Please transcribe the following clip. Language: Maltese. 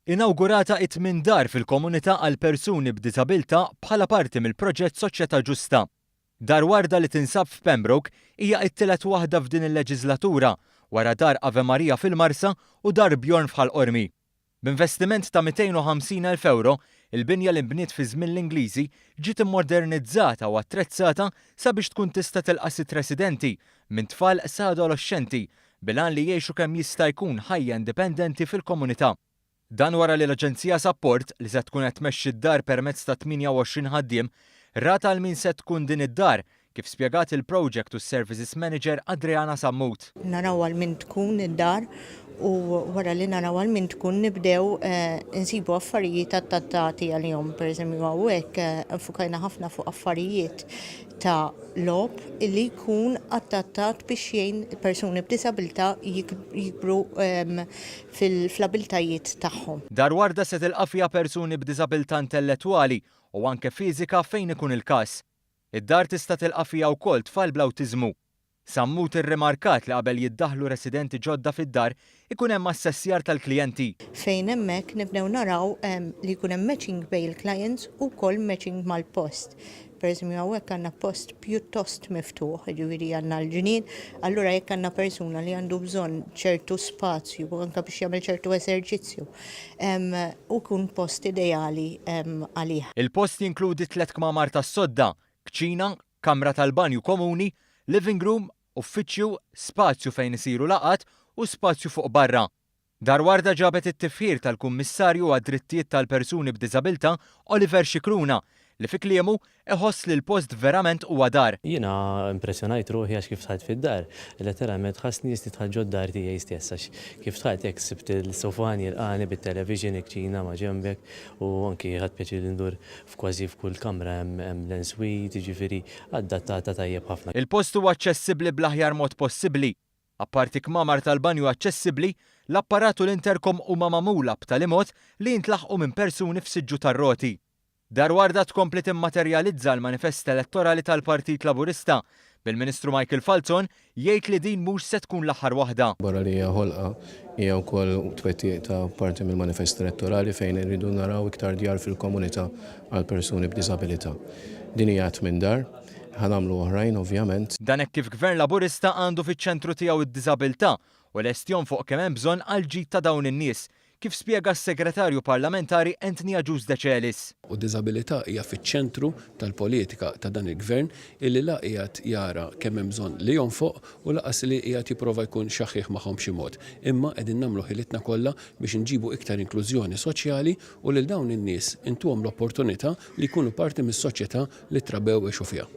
Inawgurata 8 dar fil-komunità għal persuni b'diżabilità bħala parti mill-proġett Soċjetà Ġusta. Dar Warda li tinsab f'Pembroke hija t-tielet waħda f'din il-leġislatura wara dar Ave Maria fil-Marsa u dar Bjorn f'Ħal-Qormi. B'investiment ta' 250,000 euro, il-binja li nbniet fi żmien l-Ingliżi ġiet immodernizzata u attrezzata sabiex tkun tista' tilqa' sitt residenti minn tfal sa adolescenti bil-għan li jgħixu kemm jista' jkun ħajja indipendenti fil-komunità. Dan wara li l-Aġenzija Support li se tkun qed tmexxi d-dar permezz ta' 28 ħaddiem rata għal min se tkun din id-dar kif spjegat il-Project u Services Manager Adriana Sammut. Naraw għal min tkun id-dar u wara li naraw għal min tkun nibdew insibu affarijiet adattati għalihom. Pereżempju hawnhekk fukajna ħafna fuq affarijiet ta' lob li jkun adattat biex jgħin persuni b'disabilità jikbru fl-abiltajiet tagħhom. Dar Warda se tilqa' fiha persuni b'diżabilità intellettwali u anke fiżika fejn ikun il-każ. Id-dar tista' tilqa' fiha wkoll tfal bl-awtiżmu. Sammut irrimarkat li qabel jiddaħħlu residenti ġodda fid-dar ikun hemm assessjar tal-klijenti. Fejn hemmhekk nibdew naraw li jkun hemm matching bejn il-clients u wkoll matching mal-post. Pereżempju hawnhekk għandna post pjuttost miftuħ, jiġifieri għandna l-ġinien, allura jekk għandna persuna li għandu bżonn ċertu spazju u anke biex jagħmel ċertu eżerċizzju u kun post ideali għalih. Il-post jinkludi 3 kmamar tas-sodda, kċina, kamra tal-banju komuni, living room, uffiċċju, spazju fejn isiru laqat u spazju fuq barra. Dar Warda ġabet it-tifħir tal-Kummissarju għad-Drittijiet tal-Persuni b'Diżabilità Oliver Xikruna li fi kliemu iħoss li l-post verament huwa dar. Jiena impressjonajt ruħi għax kif tħadd fid-dar, letteralment ħassni jisni tħadd ġod dar tiegħi stess għax kif tħadd jekk sibt il-sofani l-qani bit-television ikċina ma' ġembek u anki ħadd pjaċir indur f'kważi f'kull kamra hemm l-enswit, jiġifieri adattata tajjeb ħafna. Il-post huwa aċċessibbli bl-aħjar mod possibbli. Apparti kmamar tal-banju aċċessibbli, l-apparatu l-interkom huma magħmula b'tali mod li jintlaħqu minn persuni f'siġġu tar-roti. Dar Warda tkompli timmaterjalizza l-manifest elettorali tal-Partit Laburista bil-Ministru Michael Falzon jgħid li din mhux se tkun l-aħħar waħda. Barra li hija ħolqa hija wkoll twettiq ta' parti mill-manifest elettorali fejn irridu naraw iktar djar fil-komunità għal persuni b'diżabilità. Din hija minn dar, ħanamlu oħrajn ovvjament. Dan hekk kif Gvern Laburista għandu fiċ-ċentru tiegħu id-diżabilità u lestjon fuq kemm hemm bżonn għal ġid ta' dawn in-nies, kif spjega s-Segretarju Parlamentari Anthony Agius De Celis. U diżabilità hija fiċ-ċentru tal-politika ta' dan il-Gvern illi la qiegħed jara kemm hemm bżonn li jonfoq u laqas li qiegħed jipprova jkun xaħħieħ magħhom b'xi mod. Imma qegħdin nagħmlu ħilitna kollha biex inġibu iktar inklużjoni soċjali u lil dawn in-nies intuhom l-opportunità li jkunu parti mis-soċjetà li trabbew għexu fiha.